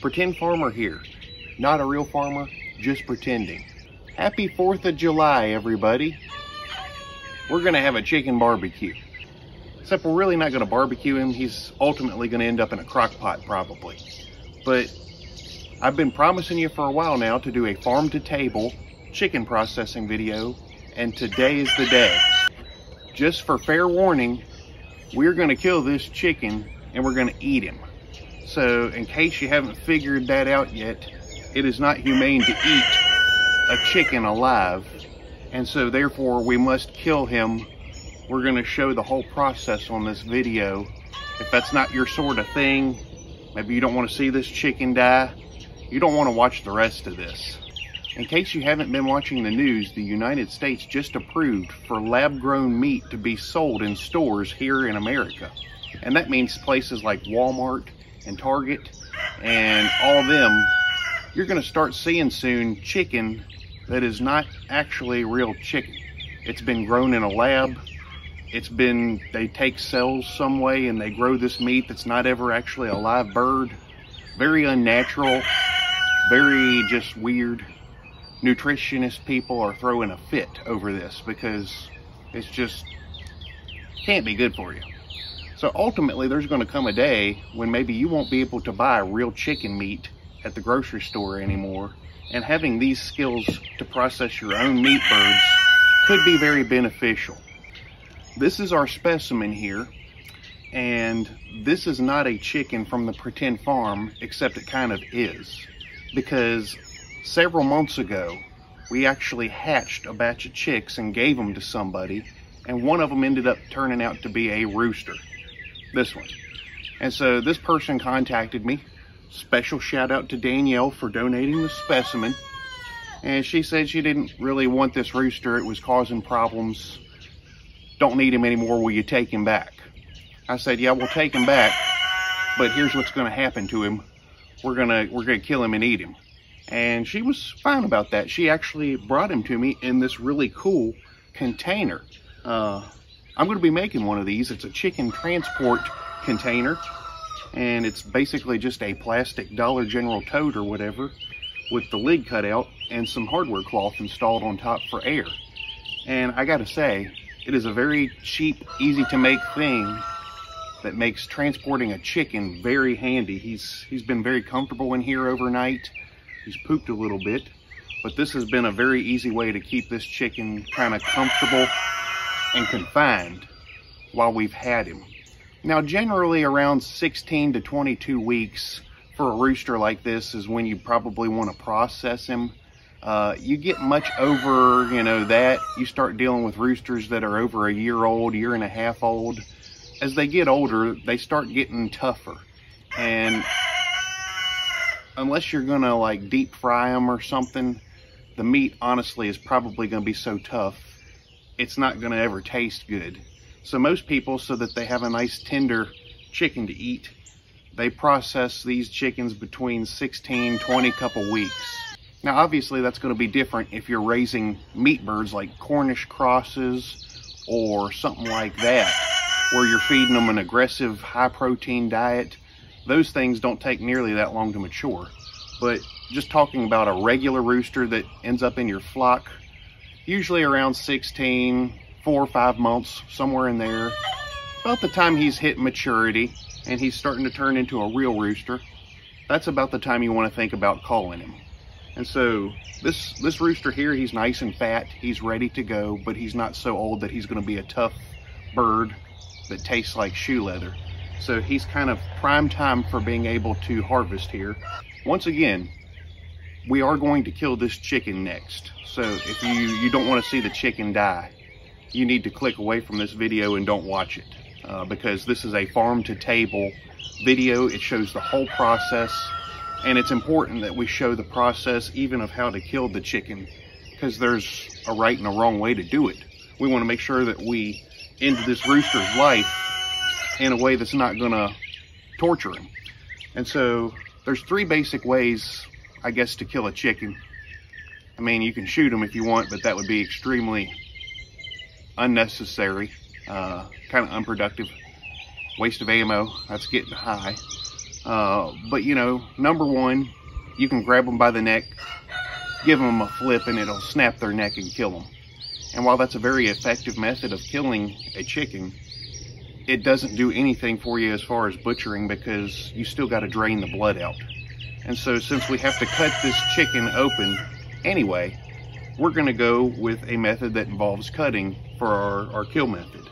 Pretend farmer here. Not a real farmer, just pretending. Happy 4th of July, everybody. We're gonna have a chicken barbecue. Except we're really not gonna barbecue him. He's ultimately gonna end up in a crock pot probably. But I've been promising you for a while now to do a farm to table chicken processing video, and today is the day. Just for fair warning, we're gonna kill this chicken and we're gonna eat him. So in case you haven't figured that out yet, it is not humane to eat a chicken alive. And so therefore we must kill him. We're gonna show the whole process on this video. If that's not your sort of thing, maybe you don't wanna see this chicken die, you don't wanna watch the rest of this. In case you haven't been watching the news, the United States just approved for lab-grown meat to be sold in stores here in America. And that means places like Walmart and Target and all of them. You're gonna start seeing soon chicken that is not actually real chicken. It's been grown in a lab. They take cells some way and they grow this meat that's not ever actually a live bird. Very unnatural, very just weird. Nutritionist people are throwing a fit over this because it's just can't be good for you. So ultimately there's going to come a day when maybe you won't be able to buy real chicken meat at the grocery store anymore, and having these skills to process your own meat birds could be very beneficial. This is our specimen here, and this is not a chicken from the pretend farm, except it kind of is, because several months ago, we actually hatched a batch of chicks and gave them to somebody, and one of them ended up turning out to be a rooster, this one. And so this person contacted me. Special shout out to Danielle for donating the specimen. And she said she didn't really want this rooster. It was causing problems. Don't need him anymore. Will you take him back? I said, yeah, we'll take him back, but here's what's gonna happen to him. We're gonna kill him and eat him. And she was fine about that. She actually brought him to me in this really cool container. I'm going to be making one of these. It's a chicken transport container. And it's basically just a plastic Dollar General tote or whatever with the lid cut out and some hardware cloth installed on top for air. And I got to say, it is a very cheap, easy to make thing that makes transporting a chicken very handy. He's been very comfortable in here overnight. He's pooped a little bit, but this has been a very easy way to keep this chicken kind of comfortable and confined while we've had him. Now, generally around 16 to 22 weeks for a rooster like this is when you probably want to process him. You get much over, that, you start dealing with roosters that are over a year old, year and a half old. As they get older, they start getting tougher. And unless you're gonna like deep fry them or something, the meat honestly is probably gonna be so tough, it's not gonna ever taste good. So most people, so that they have a nice tender chicken to eat, they process these chickens between 16, 20 couple weeks. Now obviously that's gonna be different if you're raising meat birds like Cornish crosses or something like that, where you're feeding them an aggressive high protein diet. Those things don't take nearly that long to mature. But just talking about a regular rooster that ends up in your flock, usually around 16, 4 or 5 months, somewhere in there, about the time he's hit maturity and he's starting to turn into a real rooster, that's about the time you want to think about culling him. And so this rooster here, he's nice and fat, he's ready to go, but he's not so old that he's going to be a tough bird that tastes like shoe leather. So he's kind of prime time for being able to harvest here. Once again, we are going to kill this chicken next. So if you don't want to see the chicken die, you need to click away from this video and don't watch it. Because this is a farm to table video. It shows the whole process. And it's important that we show the process even of how to kill the chicken, because there's a right and a wrong way to do it. We want to make sure that we end this rooster's life in a way that's not gonna torture him. And so there's 3 basic ways, I guess, to kill a chicken. I mean, you can shoot them if you want, but that would be extremely unnecessary, kind of unproductive, waste of ammo. That's getting high. But you know, number one, you can grab them by the neck, give them a flip, and it'll snap their neck and kill them. And while that's a very effective method of killing a chicken, it doesn't do anything for you as far as butchering, because you still got to drain the blood out. And so since we have to cut this chicken open anyway, we're going to go with a method that involves cutting for our kill method.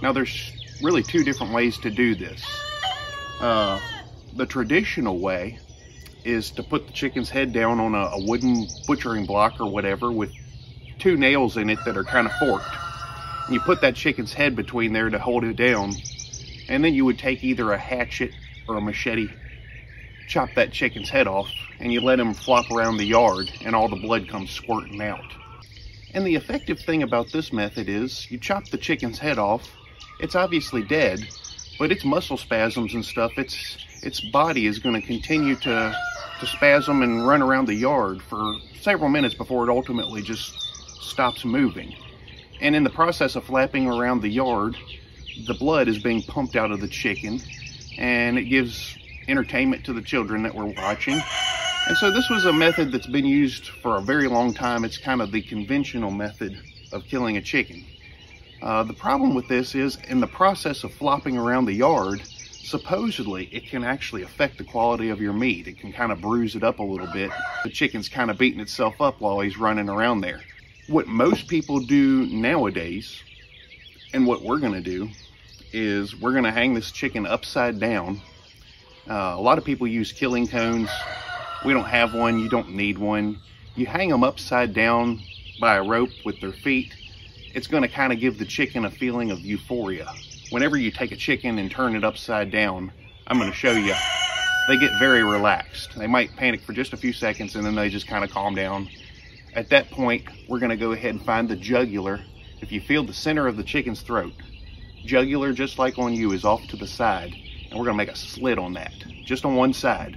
Now there's really two different ways to do this. The traditional way is to put the chicken's head down on a wooden butchering block or whatever with two nails in it that are kind of forked. And you put that chicken's head between there to hold it down, and then you would take either a hatchet or a machete, chop that chicken's head off, and you let him flop around the yard, and all the blood comes squirting out. And the effective thing about this method is you chop the chicken's head off, it's obviously dead, but its muscle spasms and stuff, its body is going to continue to spasm and run around the yard for several minutes before it ultimately just stops moving. And in the process of flapping around the yard, the blood is being pumped out of the chicken, and it gives entertainment to the children that we're watching. And so this was a method that's been used for a very long time. It's kind of the conventional method of killing a chicken. The problem with this is, in the process of flopping around the yard, supposedly it can actually affect the quality of your meat. It can kind of bruise it up a little bit. The chicken's kind of beating itself up while he's running around there. What most people do nowadays, and what we're going to do, is we're going to hang this chicken upside down. A lot of people use killing cones. We don't have one. You don't need one. You hang them upside down by a rope with their feet. It's going to kind of give the chicken a feeling of euphoria. Whenever you take a chicken and turn it upside down, I'm going to show you, they get very relaxed. They might panic for just a few seconds, and then they just kind of calm down. At that point, we're going to go ahead and find the jugular. If you feel the center of the chicken's throat, jugular, just like on you, is off to the side, and we're going to make a slit on that, just on one side.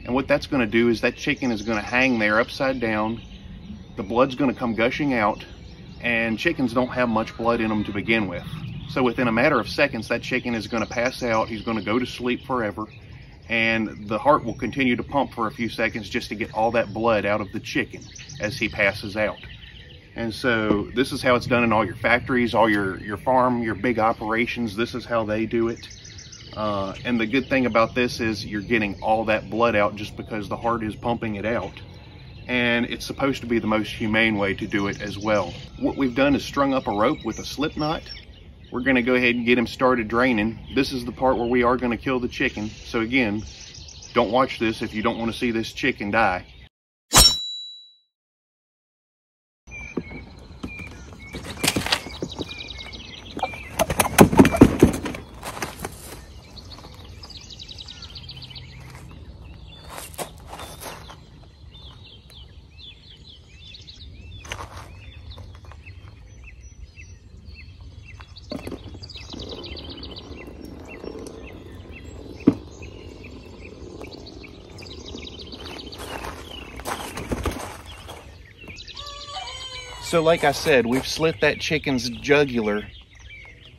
And what that's going to do is that chicken is going to hang there upside down. The blood's going to come gushing out, and chickens don't have much blood in them to begin with. So within a matter of seconds, that chicken is going to pass out. He's going to go to sleep forever, and the heart will continue to pump for a few seconds just to get all that blood out of the chicken as he passes out. And so this is how it's done in all your factories, all your farm, your big operations. This is how they do it. And the good thing about this is you're getting all that blood out just because the heart is pumping it out. And it's supposed to be the most humane way to do it as well. What we've done is strung up a rope with a slip knot. We're going to go ahead and get him started draining. This is the part where we are going to kill the chicken. So again, don't watch this if you don't want to see this chicken die. So like I said, we've slit that chicken's jugular.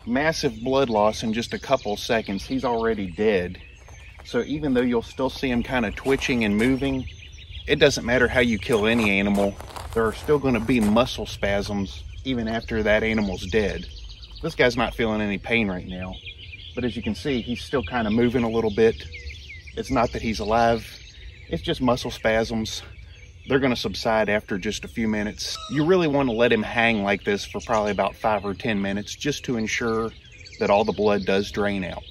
Massive blood loss in just a couple seconds. He's already dead. So even though you'll still see him kind of twitching and moving, it doesn't matter how you kill any animal. There are still going to be muscle spasms even after that animal's dead. This guy's not feeling any pain right now. But as you can see, he's still kind of moving a little bit. It's not that he's alive. It's just muscle spasms. They're going to subside after just a few minutes. You really want to let him hang like this for probably about 5 or 10 minutes just to ensure that all the blood does drain out.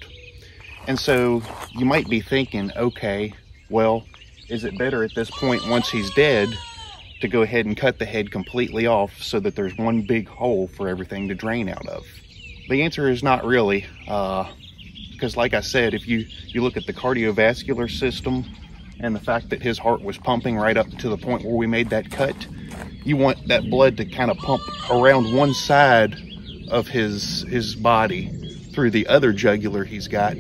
And so you might be thinking, okay, well, is it better at this point, once he's dead, to go ahead and cut the head completely off so that there's one big hole for everything to drain out of? The answer is not really, because like I said, if you look at the cardiovascular system, and the fact that his heart was pumping right up to the point where we made that cut, you want that blood to kind of pump around one side of his body through the other jugular he's got,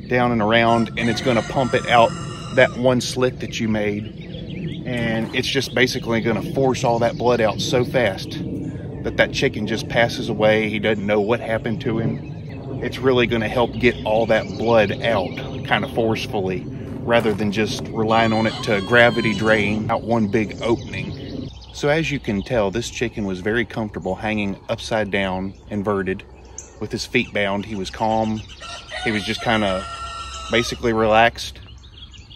down and around, and it's going to pump it out that one slit that you made. And it's just basically going to force all that blood out so fast that that chicken just passes away. He doesn't know what happened to him. It's really going to help get all that blood out kind of forcefully, rather than just relying on it to gravity drain out one big opening. So as you can tell, this chicken was very comfortable hanging upside down, inverted, with his feet bound. He was calm. He was just kind of basically relaxed.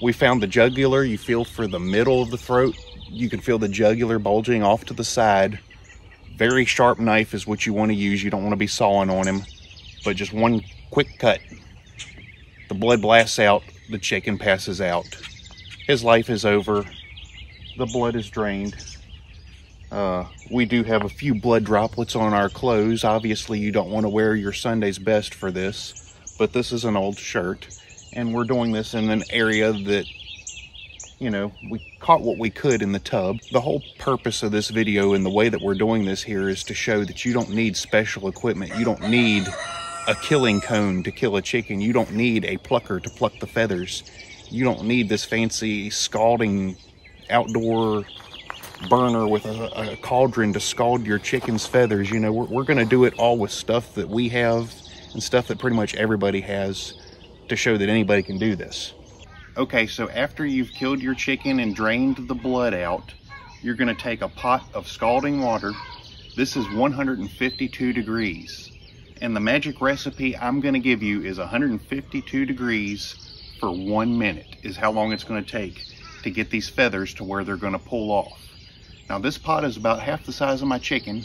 We found the jugular. You feel for the middle of the throat. You can feel the jugular bulging off to the side. Very sharp knife is what you want to use. You don't want to be sawing on him, but just one quick cut. The blood blasts out, the chicken passes out. His life is over. The blood is drained. We do have a few blood droplets on our clothes. Obviously, you don't want to wear your Sunday's best for this, but this is an old shirt, and we're doing this in an area that, you know, we caught what we could in the tub. The whole purpose of this video and the way that we're doing this here is to show that you don't need special equipment. You don't need a killing cone to kill a chicken. You don't need a plucker to pluck the feathers. You don't need this fancy scalding outdoor burner with a cauldron to scald your chicken's feathers. You know, we're going to do it all with stuff that we have and stuff that pretty much everybody has to show that anybody can do this. Okay, so after you've killed your chicken and drained the blood out, you're going to take a pot of scalding water. This is 152 degrees. And the magic recipe I'm going to give you is 152 degrees for 1 minute is how long it's going to take to get these feathers to where they're going to pull off. Now this pot is about half the size of my chicken,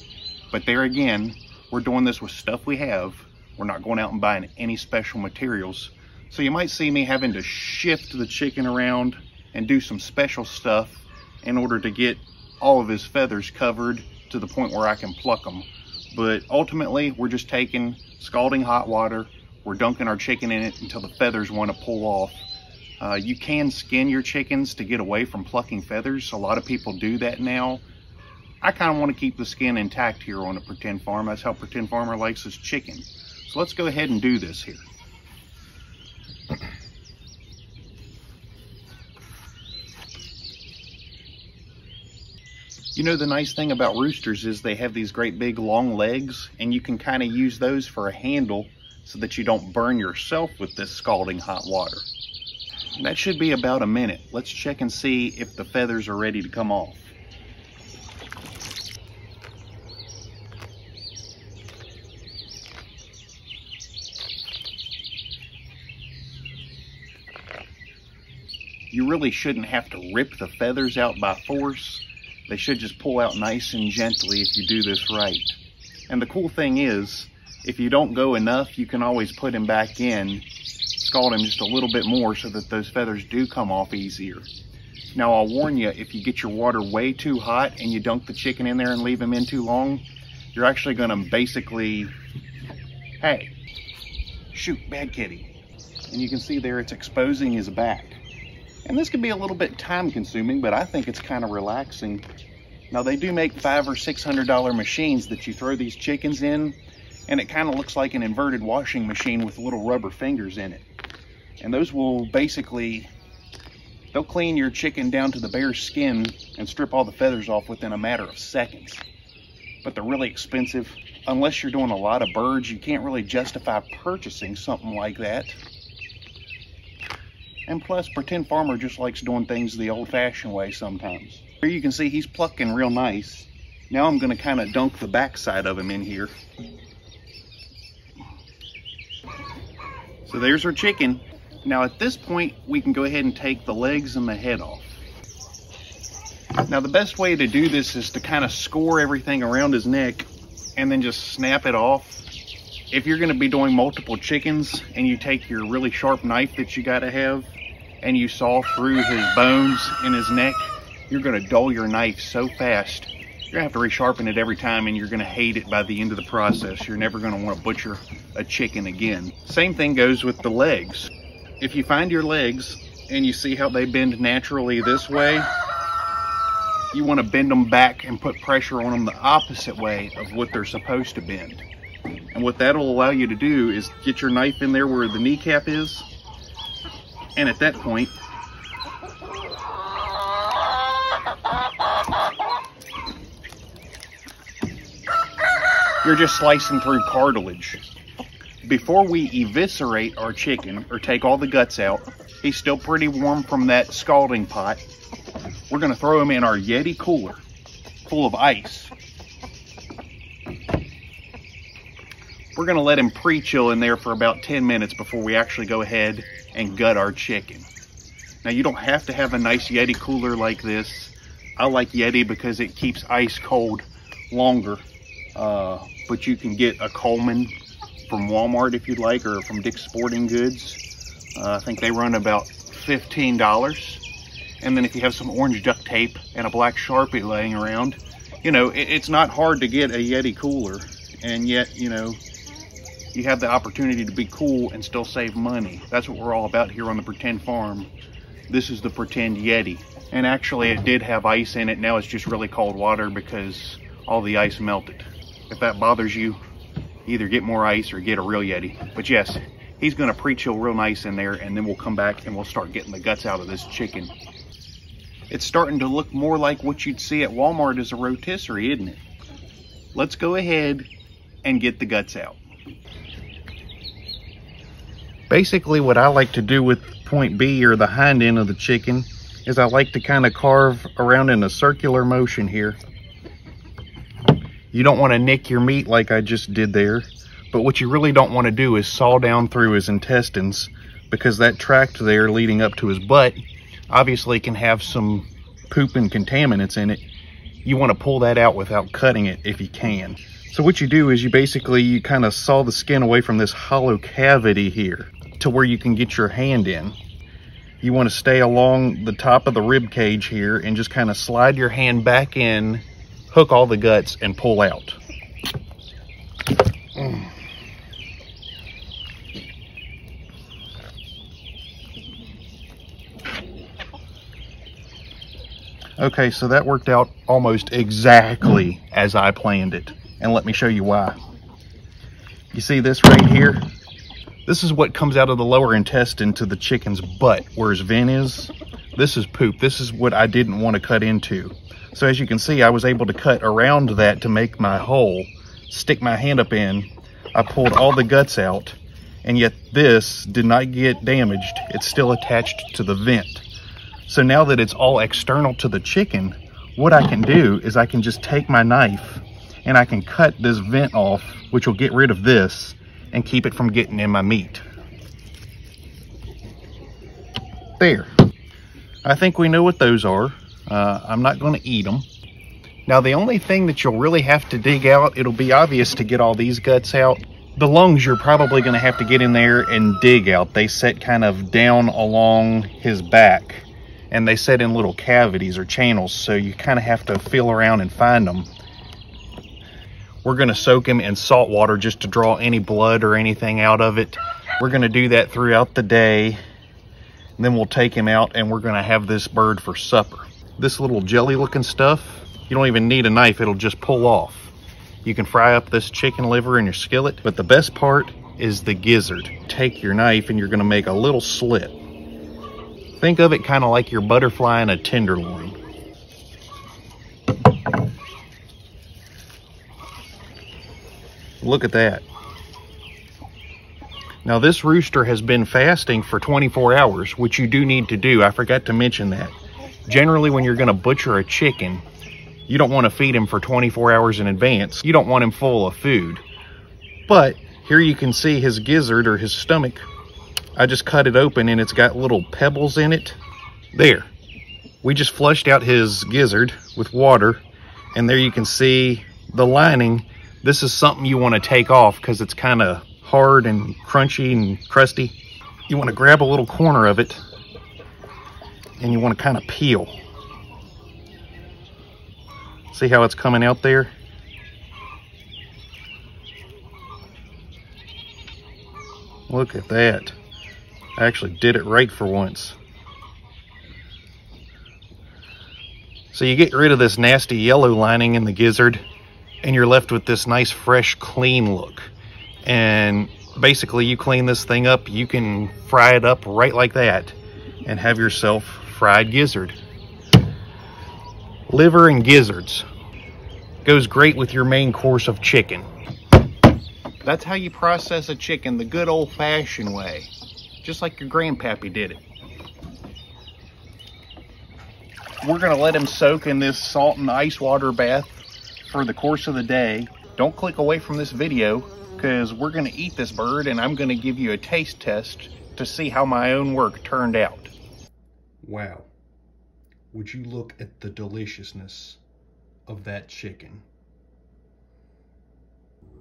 but there again, we're doing this with stuff we have. We're not going out and buying any special materials. So you might see me having to shift the chicken around and do some special stuff in order to get all of his feathers covered to the point where I can pluck them. But ultimately, we're just taking scalding hot water, we're dunking our chicken in it until the feathers want to pull off. You can skin your chickens to get away from plucking feathers. A lot of people do that now. I kind of want to keep the skin intact here on a Pretend Farm. That's how Pretend Farmer likes his chicken. So let's go ahead and do this here. You know, the nice thing about roosters is they have these great big long legs, and you can kind of use those for a handle so that you don't burn yourself with this scalding hot water. That should be about a minute. Let's check and see if the feathers are ready to come off. You really shouldn't have to rip the feathers out by force. They should just pull out nice and gently if you do this right. And the cool thing is, if you don't go enough, you can always put him back in, scald him just a little bit more so that those feathers do come off easier. Now I'll warn you, if you get your water way too hot and you dunk the chicken in there and leave him in too long, you're actually gonna basically, hey, shoot, bad kitty. And you can see there it's exposing his back. And this can be a little bit time consuming, but I think it's kind of relaxing. Now they do make $500 or $600 machines that you throw these chickens in, and it kind of looks like an inverted washing machine with little rubber fingers in it. And those will basically, they'll clean your chicken down to the bare skin and strip all the feathers off within a matter of seconds. But they're really expensive. Unless you're doing a lot of birds, you can't really justify purchasing something like that. And plus, Pretend Farmer just likes doing things the old-fashioned way sometimes. Here you can see he's plucking real nice. Now I'm going to kind of dunk the backside of him in here. So there's our chicken. Now at this point, we can go ahead and take the legs and the head off. Now the best way to do this is to kind of score everything around his neck and then just snap it off. If you're going to be doing multiple chickens and you take your really sharp knife that you got to have and you saw through his bones in his neck, you're going to dull your knife so fast. You're going to have to resharpen it every time, and you're going to hate it by the end of the process. You're never going to want to butcher a chicken again. Same thing goes with the legs. If you find your legs and you see how they bend naturally this way, you want to bend them back and put pressure on them the opposite way of what they're supposed to bend. And what that'll allow you to do is get your knife in there where the kneecap is, and at that point, you're just slicing through cartilage. before we eviscerate our chicken or take all the guts out, he's still pretty warm from that scalding pot. We're gonna throw him in our Yeti cooler full of ice. We're gonna let him pre-chill in there for about 10 minutes before we actually go ahead and gut our chicken. Now, you don't have to have a nice Yeti cooler like this. I like Yeti because it keeps ice cold longer, but you can get a Coleman from Walmart if you'd like, or from Dick's Sporting Goods. I think they run about $15. And then if you have some orange duct tape and a black Sharpie laying around, you know, it's not hard to get a Yeti cooler, and yet, you know, you have the opportunity to be cool and still save money. That's what we're all about here on the Pretend Farm. This is the Pretend Yeti. And actually it did have ice in it. Now it's just really cold water because all the ice melted. If that bothers you, either get more ice or get a real Yeti. But yes, he's gonna pre-chill real nice in there, and then we'll come back and we'll start getting the guts out of this chicken. It's starting to look more like what you'd see at Walmart as a rotisserie, isn't it? Let's go ahead and get the guts out. Basically what I like to do with point B, or the hind end of the chicken, is I like to kind of carve around in a circular motion here. You don't want to nick your meat like I just did there, but what you really don't want to do is saw down through his intestines, because that tract there leading up to his butt obviously can have some poop and contaminants in it. You want to pull that out without cutting it if you can. So what you do is you kind of saw the skin away from this hollow cavity here to where you can get your hand in. You want to stay along the top of the rib cage here and just kind of slide your hand back in, hook all the guts, and pull out. Okay, so that worked out almost exactly as I planned it. And let me show you why. You see this right here? This is what comes out of the lower intestine to the chicken's butt, where his vent is. This is poop. This is what I didn't want to cut into. So as you can see, I was able to cut around that to make my hole, stick my hand up in. I pulled all the guts out, and yet this did not get damaged. It's still attached to the vent. So now that it's all external to the chicken, what I can do is I can just take my knife and I can cut this vent off, which will get rid of this and keep it from getting in my meat. There. I think we know what those are. I'm not going to eat them. Now, the only thing that you'll really have to dig out, it'll be obvious to get all these guts out. The lungs you're probably going to have to get in there and dig out. They set kind of down along his back, and they set in little cavities or channels, so you kind of have to feel around and find them. We're going to soak him in salt water just to draw any blood or anything out of it. We're going to do that throughout the day. And then we'll take him out and we're going to have this bird for supper. This little jelly looking stuff, you don't even need a knife. It'll just pull off. You can fry up this chicken liver in your skillet, but the best part is the gizzard. Take your knife and you're going to make a little slit. Think of it kind of like you're butterflying a tenderloin. Look at that. Now this rooster has been fasting for 24 hours, which you do need to do. I forgot to mention that. Generally, when you're going to butcher a chicken, you don't want to feed him for 24 hours in advance. You don't want him full of food. But here you can see his gizzard, or his stomach. I just cut it open and it's got little pebbles in it. There. We just flushed out his gizzard with water, and there you can see the lining. This is something you want to take off because it's kind of hard and crunchy and crusty. You want to grab a little corner of it and you want to kind of peel. See how it's coming out there? Look at that. I actually did it right for once. So you get rid of this nasty yellow lining in the gizzard and you're left with this nice, fresh, clean look. And basically you clean this thing up, you can fry it up right like that and have yourself fried gizzard. Liver and gizzards goes great with your main course of chicken. That's how you process a chicken the good old-fashioned way, just like your grandpappy did it. We're gonna let him soak in this salt and ice water bath for the course of the day. Don't click away from this video, because we're gonna eat this bird and I'm gonna give you a taste test to see how my own work turned out. Wow. Would you look at the deliciousness of that chicken?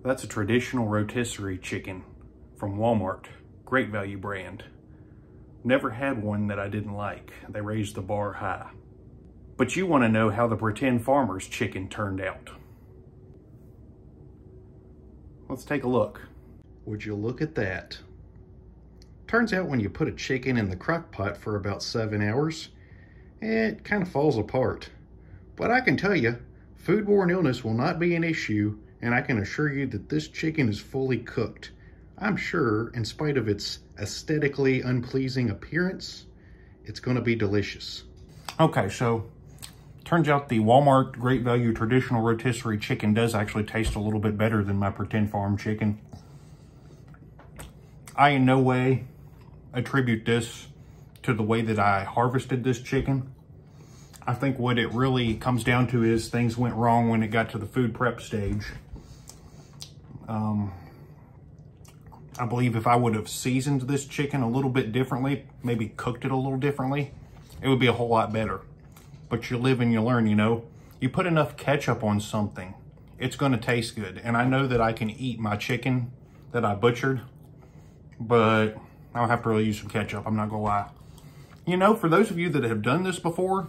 That's a traditional rotisserie chicken from Walmart. Great value brand. Never had one that I didn't like. They raised the bar high. But you want to know how the Pretend Farmer's chicken turned out. Let's take a look. Would you look at that? Turns out when you put a chicken in the crock pot for about 7 hours, it kind of falls apart. But I can tell you, foodborne illness will not be an issue, and I can assure you that this chicken is fully cooked. I'm sure, in spite of its aesthetically unpleasing appearance, it's going to be delicious. Okay, so turns out the Walmart Great Value traditional rotisserie chicken does actually taste a little bit better than my Pretend Farm chicken. I in no way attribute this to the way that I harvested this chicken. I think what it really comes down to is things went wrong when it got to the food prep stage. I believe if I would have seasoned this chicken a little bit differently, maybe cooked it a little differently, it would be a whole lot better. But you live and you learn, you know. You put enough ketchup on something, it's going to taste good. And I know that I can eat my chicken that I butchered, but I don't have to really use some ketchup, I'm not going to lie. You know, for those of you that have done this before,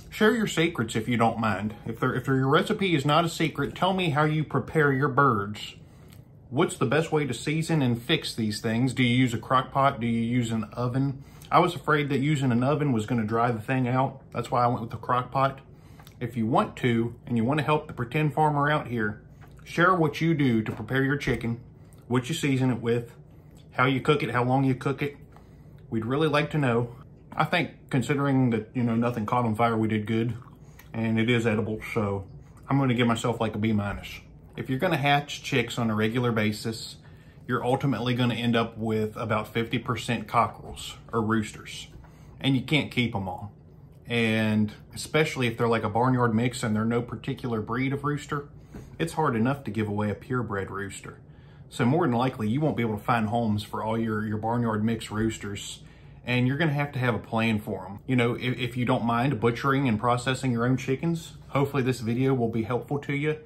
share your secrets if you don't mind. If your recipe is not a secret, tell me how you prepare your birds. What's the best way to season and fix these things? Do you use a crock pot? Do you use an oven? I was afraid that using an oven was going to dry the thing out. That's why I went with the crock pot. If you want to, and you want to help the Pretend Farmer out here, share what you do to prepare your chicken, what you season it with, how you cook it, how long you cook it. We'd really like to know. I think considering that, you know, nothing caught on fire, we did good, and it is edible, so I'm going to give myself like a B-. If you're going to hatch chicks on a regular basis, you're ultimately going to end up with about 50% cockerels or roosters, and you can't keep them all. And especially if they're like a barnyard mix and they're no particular breed of rooster, it's hard enough to give away a purebred rooster. So more than likely, you won't be able to find homes for all your barnyard mix roosters, and you're going to have a plan for them. You know, if you don't mind butchering and processing your own chickens, hopefully this video will be helpful to you.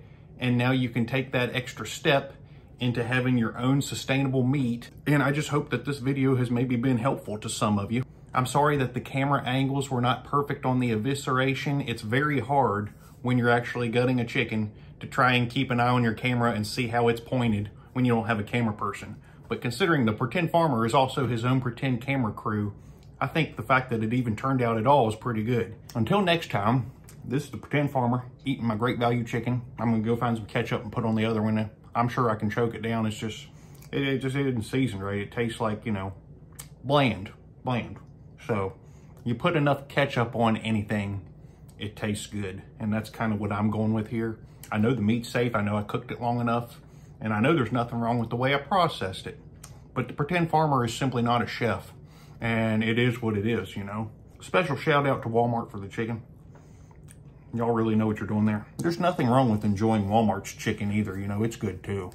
And now you can take that extra step into having your own sustainable meat. And I just hope that this video has maybe been helpful to some of you. I'm sorry that the camera angles were not perfect on the evisceration. It's very hard when you're actually gutting a chicken to try and keep an eye on your camera and see how it's pointed when you don't have a camera person. But considering the Pretend Farmer is also his own pretend camera crew, I think the fact that it even turned out at all is pretty good. Until next time, this is the Pretend Farmer eating my Great Value chicken. I'm gonna go find some ketchup and put on the other one. I'm sure I can choke it down. It's just, it just isn't seasoned right. It tastes like, you know, bland. So you put enough ketchup on anything, it tastes good. And that's kind of what I'm going with here. I know the meat's safe. I know I cooked it long enough. And I know there's nothing wrong with the way I processed it. But the Pretend Farmer is simply not a chef. And it is what it is, you know. Special shout out to Walmart for the chicken. Y'all really know what you're doing there. There's nothing wrong with enjoying Walmart's chicken either, you know, it's good too.